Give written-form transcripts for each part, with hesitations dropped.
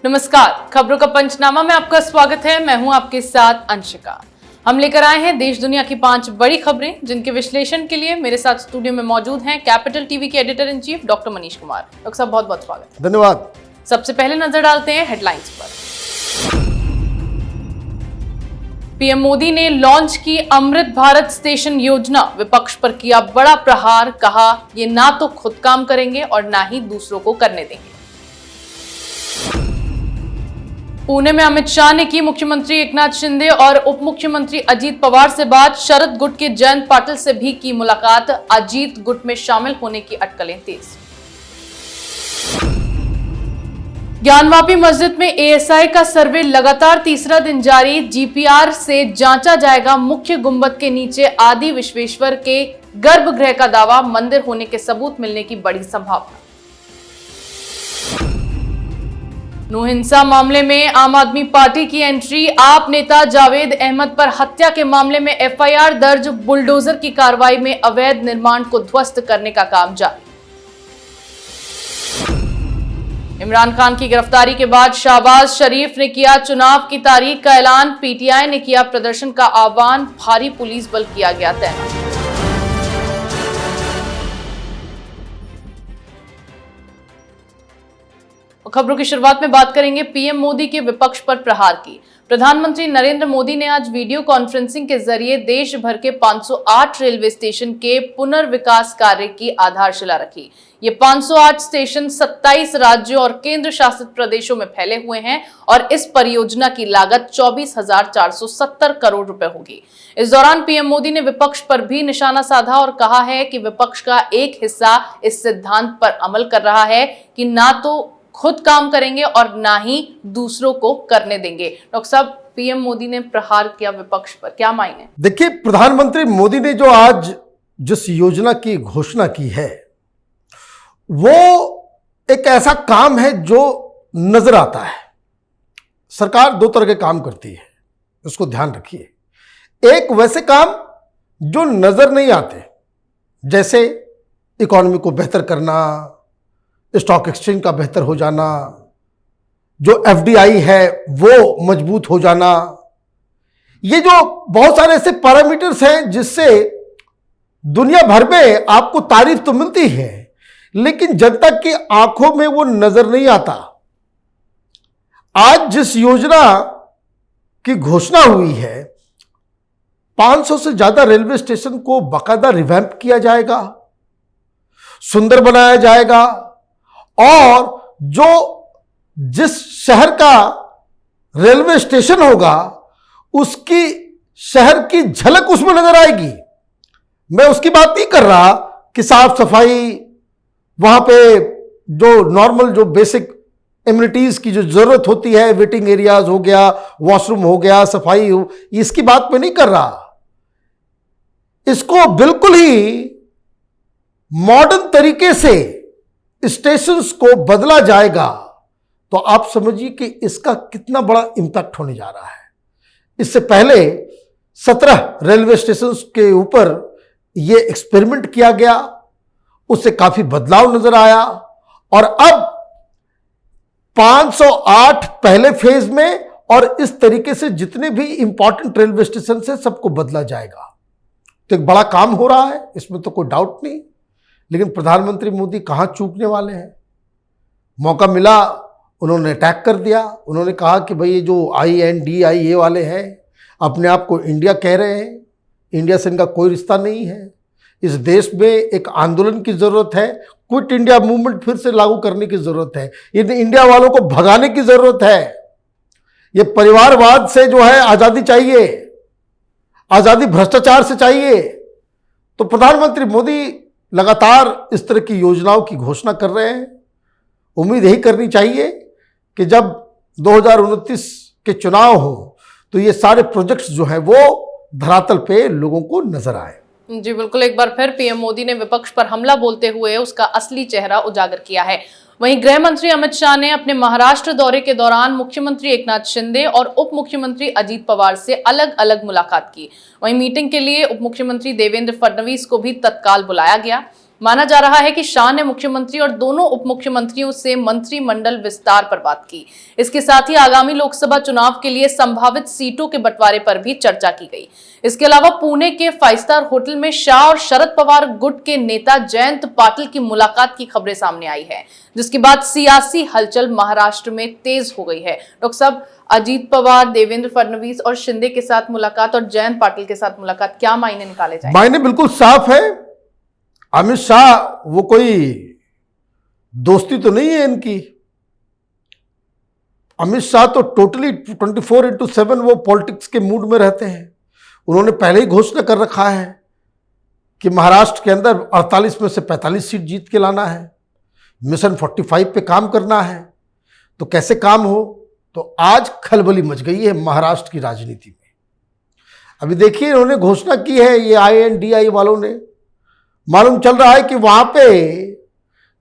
नमस्कार, खबरों का पंचनामा में आपका स्वागत है। मैं हूं आपके साथ अंशिका। हम लेकर आए हैं देश दुनिया की 5 बड़ी खबरें, जिनके विश्लेषण के लिए मेरे साथ स्टूडियो में मौजूद हैं कैपिटल टीवी के editor in chief doctor Manish Kumar. Doctor साहब, बहुत बहुत स्वागत है। धन्यवाद। सबसे पहले नजर डालते हैं हेडलाइंस पर। पीएम मोदी ने लॉन्च की अमृत भारत स्टेशन योजना, विपक्ष पर किया बड़ा प्रहार। कहा, ये ना तो खुद काम करेंगे और ना ही दूसरों को करने देंगे। पुणे में अमित शाह ने की मुख्यमंत्री एकनाथ शिंदे और उप मुख्यमंत्री अजीत पवार से बात। शरद गुट के जयंत पाटिल से भी की मुलाकात। अजीत गुट में शामिल होने की अटकलें तेज। ज्ञानवापी मस्जिद में एएसआई का सर्वे लगातार तीसरा दिन जारी। जीपीआर से जांचा जाएगा मुख्य गुंबद के नीचे आदि विश्वेश्वर के गर्भगृह का दावा। मंदिर होने के सबूत मिलने की बड़ी संभावना। नू हिंसा मामले में आम आदमी पार्टी की एंट्री। आप नेता जावेद अहमद पर हत्या के मामले में एफआईआर दर्ज। बुलडोजर की कार्रवाई में अवैध निर्माण को ध्वस्त करने का काम जारी। इमरान खान की गिरफ्तारी के बाद शहबाज शरीफ ने किया चुनाव की तारीख का ऐलान। पीटीआई ने किया प्रदर्शन का आह्वान। भारी पुलिस बल किया गया तैनात। खबरों की शुरुआत में बात करेंगे पीएम मोदी के विपक्ष पर प्रहार की। प्रधानमंत्री नरेंद्र मोदी ने आज वीडियो कॉन्फ्रेंसिंग के जरिए देश भर के 508 रेलवे स्टेशन के पुनर्विकास कार्य की आधारशिला रखी। ये 508 स्टेशन 27 राज्यों और केंद्र शासित प्रदेशों में फैले हुए हैं और इस परियोजना की लागत 24,470 करोड़ रुपए होगी। इस दौरान पीएम मोदी ने विपक्ष पर भी निशाना साधा और कहा है कि विपक्ष का एक हिस्सा इस सिद्धांत पर अमल कर रहा है कि ना तो खुद काम करेंगे और ना ही दूसरों को करने देंगे। डॉक्टर साहब, पीएम मोदी ने प्रहार किया विपक्ष पर, क्या मायने? देखिए, प्रधानमंत्री मोदी ने जो आज जिस योजना की घोषणा की है वो एक ऐसा काम है जो नजर आता है। सरकार 2 तरह के काम करती है, उसको ध्यान रखिए। एक वैसे काम जो नजर नहीं आते, जैसे इकोनॉमी को बेहतर करना, स्टॉक एक्सचेंज का बेहतर हो जाना, जो एफडीआई है वो मजबूत हो जाना। ये जो बहुत सारे ऐसे पैरामीटर्स हैं जिससे दुनिया भर में आपको तारीफ तो मिलती है, लेकिन जनता की आंखों में वो नजर नहीं आता। आज जिस योजना की घोषणा हुई है, 500 से ज्यादा रेलवे स्टेशन को बाकायदा रिवैम्प किया जाएगा, सुंदर बनाया जाएगा और जो जिस शहर का रेलवे स्टेशन होगा उसकी शहर की झलक उसमें नजर आएगी। मैं उसकी बात नहीं कर रहा कि साफ सफाई, वहां पे जो नॉर्मल जो बेसिक एमिनिटीज की जो जरूरत होती है, वेटिंग एरियाज हो गया, वॉशरूम हो गया, सफाई हो, इसकी बात मैं नहीं कर रहा। इसको बिल्कुल ही मॉडर्न तरीके से स्टेशंस को बदला जाएगा, तो आप समझिए कि इसका कितना बड़ा इंपैक्ट होने जा रहा है। इससे पहले 17 रेलवे स्टेशंस के ऊपर यह एक्सपेरिमेंट किया गया, उससे काफी बदलाव नजर आया और अब 508 पहले फेज में, और इस तरीके से जितने भी इंपॉर्टेंट रेलवे स्टेशन से सबको बदला जाएगा। तो एक बड़ा काम हो रहा है, इसमें तो कोई डाउट नहीं। लेकिन प्रधानमंत्री मोदी कहां चूकने वाले हैं? मौका मिला, उन्होंने अटैक कर दिया। उन्होंने कहा कि भाई ये जो INDIA वाले हैं अपने आप को इंडिया कह रहे हैं, इंडिया से इनका कोई रिश्ता नहीं है। इस देश में एक आंदोलन की जरूरत है, क्विट इंडिया मूवमेंट फिर से लागू करने की जरूरत है, इन इंडिया वालों को भगाने की जरूरत है। ये परिवारवाद से जो है आजादी चाहिए, आजादी भ्रष्टाचार से चाहिए। तो प्रधानमंत्री मोदी लगातार इस तरह की योजनाओं की घोषणा कर रहे हैं। उम्मीद यही करनी चाहिए कि जब 2029 के चुनाव हो तो ये सारे प्रोजेक्ट्स जो हैं वो धरातल पे लोगों को नजर आए। जी बिल्कुल, एक बार फिर पीएम मोदी ने विपक्ष पर हमला बोलते हुए उसका असली चेहरा उजागर किया है। वहीं गृह मंत्री अमित शाह ने अपने महाराष्ट्र दौरे के दौरान मुख्यमंत्री एकनाथ शिंदे और उप मुख्यमंत्री अजीत पवार से अलग अलग मुलाकात की। वहीं मीटिंग के लिए उप मुख्यमंत्री देवेंद्र फडणवीस को भी तत्काल बुलाया गया। माना जा रहा है कि शाह ने मुख्यमंत्री और दोनों उप मुख्यमंत्रियों से मंत्रिमंडल विस्तार पर बात की। इसके साथ ही आगामी लोकसभा चुनाव के लिए संभावित सीटों के बंटवारे पर भी चर्चा की गई। इसके अलावा पुणे के 5 स्टार होटल में शाह और शरद पवार गुट के नेता जयंत पाटिल की मुलाकात की खबरें सामने आई है, जिसके बाद सियासी हलचल महाराष्ट्र में तेज हो गई है। डॉक्टर साहब, अजीत पवार, देवेंद्र फडणवीस और शिंदे के साथ मुलाकात और जयंत पाटिल के साथ मुलाकात, क्या मायने निकाले जाएंगे? मायने बिल्कुल साफ है। अमित शाह वो कोई दोस्ती तो नहीं है इनकी। अमित शाह तो टोटली 24/7 वो पॉलिटिक्स के मूड में रहते हैं। उन्होंने पहले ही घोषणा कर रखा है कि महाराष्ट्र के अंदर 48 में से 45 सीट जीत के लाना है, मिशन 45 पे काम करना है। तो कैसे काम हो? तो आज खलबली मच गई है महाराष्ट्र की राजनीति में। अभी देखिए, इन्होंने घोषणा की है, ये INDI वालों ने। मालूम चल रहा है कि वहां पे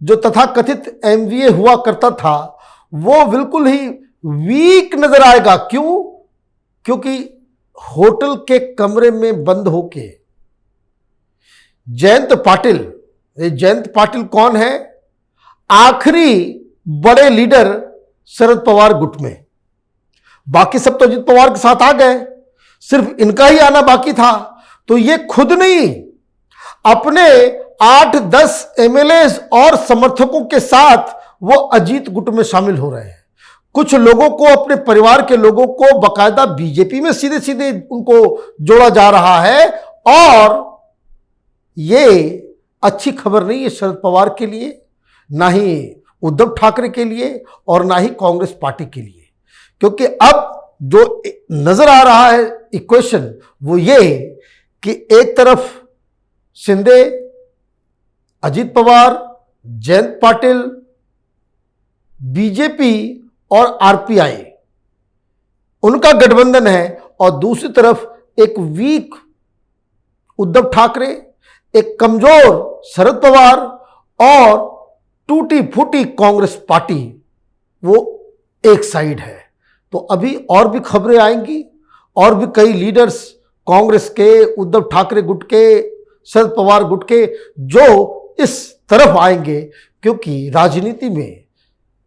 जो तथाकथित MVA हुआ करता था वो बिल्कुल ही वीक नजर आएगा। क्यों? क्योंकि होटल के कमरे में बंद होके जयंत पाटिल, ये जयंत पाटिल कौन है? आखिरी बड़े लीडर शरद पवार गुट में। बाकी सब तो अजीत पवार के साथ आ गए, सिर्फ इनका ही आना बाकी था। तो ये खुद नहीं, अपने 8-10 MLAs और समर्थकों के साथ वो अजीत गुट में शामिल हो रहे हैं। कुछ लोगों को, अपने परिवार के लोगों को बाकायदा बीजेपी में सीधे सीधे उनको जोड़ा जा रहा है। और ये अच्छी खबर नहीं है शरद पवार के लिए, ना ही उद्धव ठाकरे के लिए और ना ही कांग्रेस पार्टी के लिए। क्योंकि अब जो नजर आ रहा है इक्वेशन वो ये कि एक तरफ शिंदे, अजीत पवार, जयंत पाटिल, बीजेपी और RPI उनका गठबंधन है, और दूसरी तरफ एक वीक उद्धव ठाकरे, एक कमजोर शरद पवार और टूटी फूटी कांग्रेस पार्टी वो एक साइड है। तो अभी और भी खबरें आएंगी, और भी कई लीडर्स कांग्रेस के, उद्धव ठाकरे गुट के, शरद पवार गुट के जो इस तरफ आएंगे। क्योंकि राजनीति में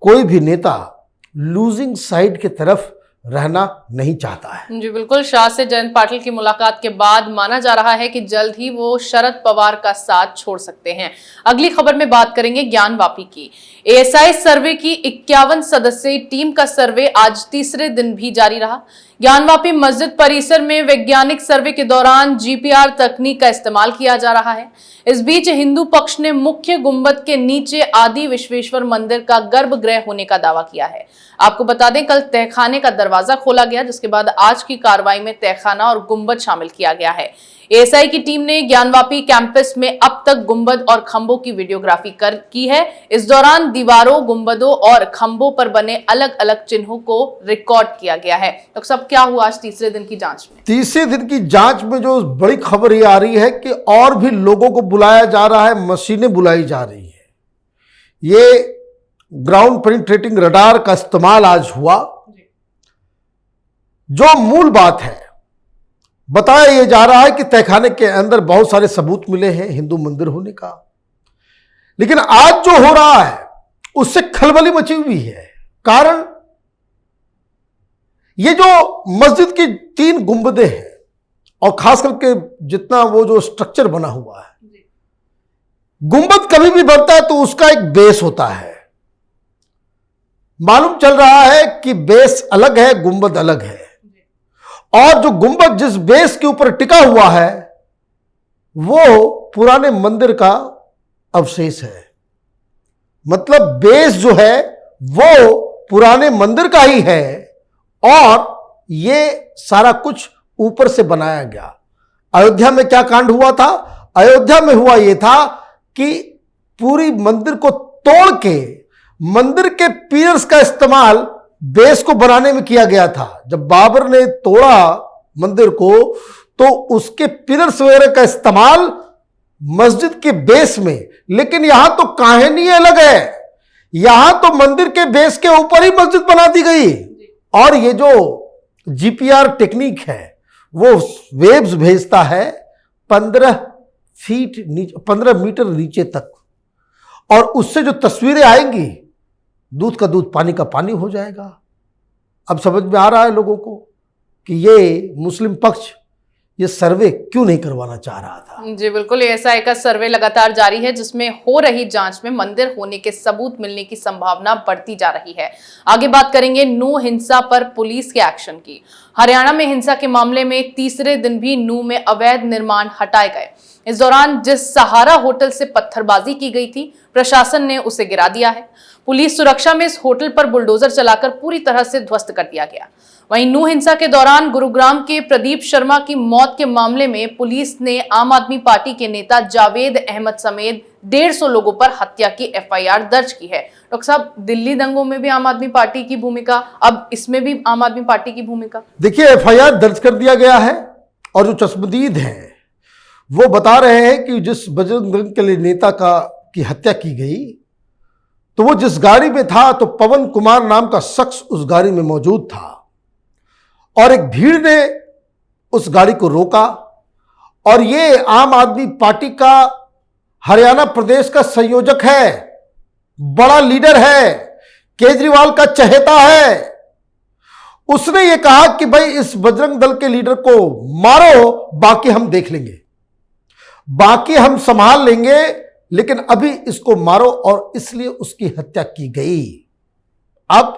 कोई भी नेता लूजिंग साइड की तरफ रहना नहीं चाहता है। जी बिल्कुल। शाह से जयंत पाटिल की मुलाकात के बाद माना जा रहा है कि जल्द ही वो शरद पवार का साथ छोड़ सकते हैं। अगली खबर में बात करेंगे ज्ञानवापी की। ASI सर्वे की 51 सदस्यीय टीम का सर्वे आज तीसरे दिन भी जारी रहा। ज्ञानवापी मस्जिद परिसर में वैज्ञानिक सर्वे के दौरान GPR तकनीक का इस्तेमाल किया जा रहा है। इस बीच हिंदू पक्ष ने मुख्य गुंबद के नीचे आदि विश्वेश्वर मंदिर का गर्भगृह होने का दावा किया है। आपको बता दें, कल तहखाने का दरवाजा खोला गया, जिसके बाद आज की कार्रवाई में तहखाना और गुंबद शामिल किया गया है। ASI की टीम ने ज्ञानवापी कैंपस में अब तक गुंबद और खंभों की वीडियोग्राफी की है। इस दौरान दीवारों, गुंबदों और खंभों पर बने अलग अलग चिन्हों को रिकॉर्ड किया गया है। तो सब क्या हुआ आज तीसरे दिन की जांच में? तीसरे दिन की जांच में जो बड़ी खबर ये आ रही है कि और भी लोगों को बुलाया जा रहा है, मशीनें बुलाई जा रही है। ये ग्राउंड पेनिट्रेटिंग रडार का इस्तेमाल आज हुआ। जो मूल बात है, बताया यह जा रहा है कि तहखाने के अंदर बहुत सारे सबूत मिले हैं हिंदू मंदिर होने का। लेकिन आज जो हो रहा है उससे खलबली मची हुई है। कारण ये जो मस्जिद की 3 गुंबदें हैं और खास करके जितना वो जो स्ट्रक्चर बना हुआ है, गुंबद कभी भी बनता है तो उसका एक बेस होता है। मालूम चल रहा है कि बेस अलग है, गुंबद अलग है। और जो गुंबद जिस बेस के ऊपर टिका हुआ है वो पुराने मंदिर का अवशेष है। मतलब बेस जो है वो पुराने मंदिर का ही है और ये सारा कुछ ऊपर से बनाया गया। अयोध्या में क्या कांड हुआ था? अयोध्या में हुआ यह था कि पूरी मंदिर को तोड़ के मंदिर के पिलर्स का इस्तेमाल बेस को बनाने में किया गया था। जब बाबर ने तोड़ा मंदिर को तो उसके पिलर्स वगैरह का इस्तेमाल मस्जिद के बेस में। लेकिन यहां तो कहानी अलग है। यहां तो मंदिर के बेस के ऊपर ही मस्जिद बना दी गई। और ये जो GPR टेक्निक है वो वेव्स भेजता है 15 फीट नीचे, 15 मीटर नीचे तक, और उससे जो तस्वीरें आएंगी, दूध का दूध पानी का पानी हो जाएगा। अब समझ में आ रहा है लोगों को कि ये मुस्लिम पक्ष ये सर्वे क्यों नहीं करवाना चाह रहा था। जी बिल्कुल, एएसआई का सर्वे लगातार जारी है, जिसमें हो रही जांच में मंदिर होने के सबूत मिलने की संभावना बढ़ती जा रही है। आगे बात करेंगे नूह हिंसा पर पुलिस के एक्शन की। हरियाणा में हिंसा के मामले में तीसरे दिन भी नूह में अवैध निर्माण हटाए गए। इस दौरान जिस सहारा होटल से पत्थरबाजी की गई थी, प्रशासन ने उसे गिरा दिया है। पुलिस सुरक्षा में इस होटल पर बुलडोजर चलाकर पूरी तरह से ध्वस्त कर दिया गया। वहीं नूह हिंसा के दौरान गुरुग्राम के प्रदीप शर्मा की मौत के मामले में पुलिस ने आम आदमी पार्टी के नेता जावेद अहमद समेत 150 लोगों पर हत्या की एफआईआर दर्ज की है। डॉक्टर साहब, दिल्ली दंगों में भी आम आदमी पार्टी की भूमिका, अब इसमें भी आम आदमी पार्टी की भूमिका। देखिए, एफआईआर दर्ज कर दिया गया है और जो चश्मदीद हैं वो बता रहे हैं कि जिस बजरंग दल के नेता की हत्या की गई, तो वो जिस गाड़ी में था, तो पवन कुमार नाम का शख्स उस गाड़ी में मौजूद था और एक भीड़ ने उस गाड़ी को रोका, और ये आम आदमी पार्टी का हरियाणा प्रदेश का संयोजक है, बड़ा लीडर है, केजरीवाल का चहेता है। उसने ये कहा कि भाई इस बजरंग दल के लीडर को मारो, बाकी हम देख लेंगे, बाकी हम संभाल लेंगे, लेकिन अभी इसको मारो, और इसलिए उसकी हत्या की गई। अब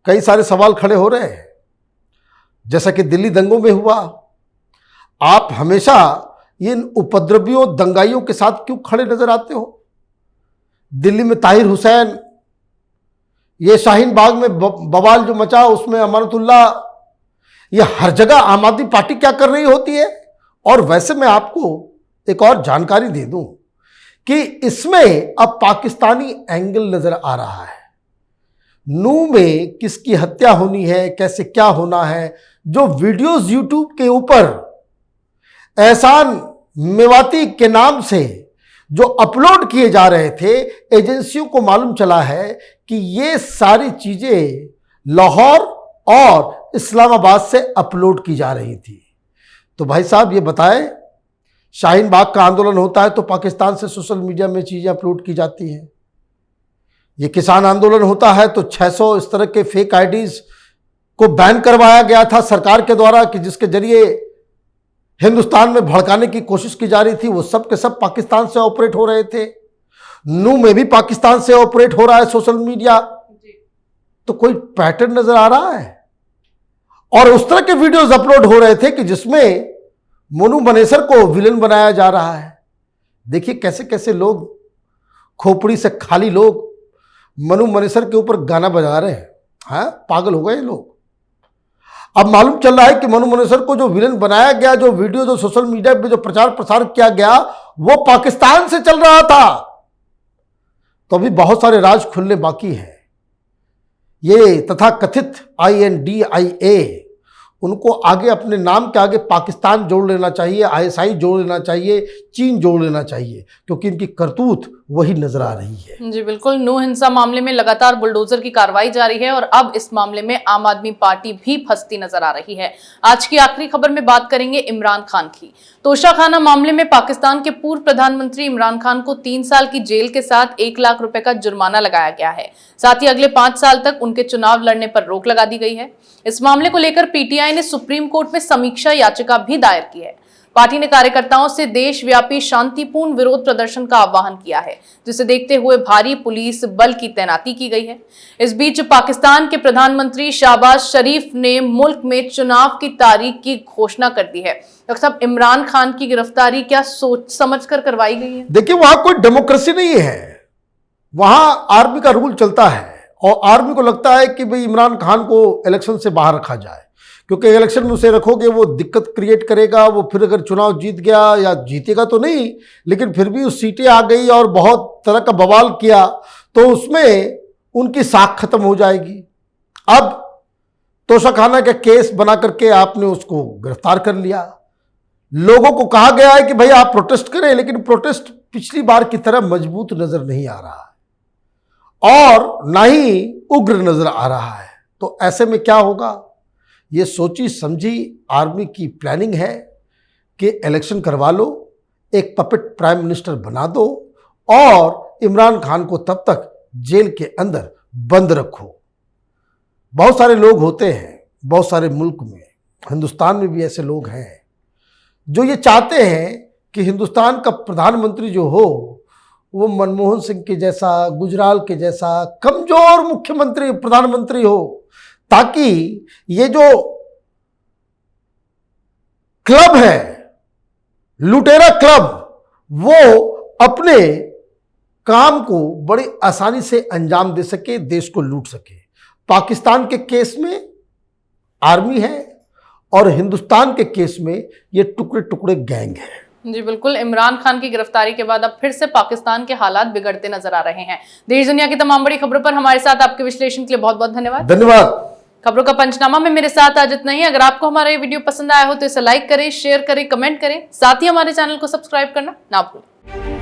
कई सारे सवाल खड़े हो रहे हैं, जैसा कि दिल्ली दंगों में हुआ। आप हमेशा इन उपद्रवियों, दंगाइयों के साथ क्यों खड़े नजर आते हो? दिल्ली में ताहिर हुसैन, ये शाहीन बाग में बवाल जो मचा, उसमें अमानतुल्लाह, ये हर जगह आम आदमी पार्टी क्या कर रही होती है। और वैसे मैं आपको एक और जानकारी दे दूं कि इसमें अब पाकिस्तानी एंगल नजर आ रहा है। नूह में किसकी हत्या होनी है, कैसे क्या होना है, जो वीडियोस यूट्यूब के ऊपर एहसान मेवाती के नाम से जो अपलोड किए जा रहे थे, एजेंसियों को मालूम चला है कि ये सारी चीजें लाहौर और इस्लामाबाद से अपलोड की जा रही थी। तो भाई साहब, ये बताएं, शाहीन बाग का आंदोलन होता है तो पाकिस्तान से सोशल मीडिया में चीजें अपलोड की जाती हैं। ये किसान आंदोलन होता है तो 600 इस तरह के फेक आईडीज को बैन करवाया गया था सरकार के द्वारा, कि जिसके जरिए हिंदुस्तान में भड़काने की कोशिश की जा रही थी। वो सब के सब पाकिस्तान से ऑपरेट हो रहे थे। नूह में भी पाकिस्तान से ऑपरेट हो रहा है सोशल मीडिया। तो कोई पैटर्न नजर आ रहा है, और उस तरह के वीडियोस अपलोड हो रहे थे कि जिसमें मोनू मनेसर को विलेन बनाया जा रहा है। देखिए कैसे कैसे लोग, खोपड़ी से खाली लोग मनु मनेसर के ऊपर गाना बजा रहे हैं। हाँ, पागल हो गए लोग। अब मालूम चल रहा है कि मनु मनेसर को जो विलेन बनाया गया, जो वीडियो जो सोशल मीडिया पे जो प्रचार प्रसार किया गया, वो पाकिस्तान से चल रहा था। तो अभी बहुत सारे राज खुलने बाकी हैं। ये तथाकथित INDIA, उनको आगे अपने नाम के आगे पाकिस्तान जोड़ लेना चाहिए, ISI जोड़ लेना चाहिए, चीन जोड़ लेना चाहिए, क्योंकि इनकी करतूत वही नजर आ रही है। जी बिल्कुल, नूह हिंसा मामले में लगातार बुलडोजर की कार्रवाई जारी है और अब इस मामले में आम आदमी पार्टी भी फंसती नजर आ रही है। आज की आखिरी खबर में बात करेंगे इमरान खान की। तोशाखाना मामले में पाकिस्तान के पूर्व प्रधानमंत्री इमरान खान को 3 साल की जेल के साथ 1 लाख रुपए का जुर्माना लगाया गया है। साथ ही अगले 5 साल तक उनके चुनाव लड़ने पर रोक लगा दी गई है। इस मामले को लेकर पीटीआई ने सुप्रीम कोर्ट में समीक्षा याचिका भी दायर की है। पार्टी ने कार्यकर्ताओं से देशव्यापी शांतिपूर्ण विरोध प्रदर्शन का आह्वान किया है, जिसे देखते हुए भारी पुलिस बल की तैनाती की गई है। इस बीच पाकिस्तान के प्रधानमंत्री शहबाज शरीफ ने मुल्क में चुनाव की तारीख की घोषणा कर दी है। डॉक्टर साहब, इमरान खान की गिरफ्तारी क्या सोच समझ कर करवाई गई है? देखिए, वहां कोई डेमोक्रेसी नहीं है, वहां आर्मी का रूल चलता है, और आर्मी को लगता है कि भाई इमरान खान को इलेक्शन से बाहर रखा जाए, क्योंकि इलेक्शन में उसे रखोगे वो दिक्कत क्रिएट करेगा। वो फिर अगर चुनाव जीत गया, या जीतेगा तो नहीं, लेकिन फिर भी उस सीटें आ गई और बहुत तरह का बवाल किया, तो उसमें उनकी साख खत्म हो जाएगी। अब तोशाखाना का केस बना करके आपने उसको गिरफ्तार कर लिया। लोगों को कहा गया है कि भाई आप प्रोटेस्ट करें, लेकिन प्रोटेस्ट पिछली बार की तरह मजबूत नजर नहीं आ रहा है और ना ही उग्र नजर आ रहा है। तो ऐसे में क्या होगा, ये सोची समझी आर्मी की प्लानिंग है कि इलेक्शन करवा लो, एक पपेट प्राइम मिनिस्टर बना दो और इमरान खान को तब तक जेल के अंदर बंद रखो। बहुत सारे लोग होते हैं, बहुत सारे मुल्क में, हिंदुस्तान में भी ऐसे लोग हैं जो ये चाहते हैं कि हिंदुस्तान का प्रधानमंत्री जो हो वो मनमोहन सिंह के जैसा, गुजराल के जैसा कमजोर मुख्यमंत्री प्रधानमंत्री हो, ताकि ये जो क्लब है, लुटेरा क्लब, वो अपने काम को बड़ी आसानी से अंजाम दे सके, देश को लूट सके। पाकिस्तान के केस में आर्मी है और हिंदुस्तान के केस में ये टुकड़े टुकड़े गैंग है। जी बिल्कुल, इमरान खान की गिरफ्तारी के बाद अब फिर से पाकिस्तान के हालात बिगड़ते नजर आ रहे हैं। देश दुनिया की तमाम बड़ी खबरों पर हमारे साथ आपके विश्लेषण के लिए बहुत बहुत धन्यवाद। धन्यवाद। खबरों का पंचनामा में मेरे साथ आज इतना ही। अगर आपको हमारा ये वीडियो पसंद आया हो तो इसे लाइक करें, शेयर करें, कमेंट करें, साथ ही हमारे चैनल को सब्सक्राइब करना ना भूलें।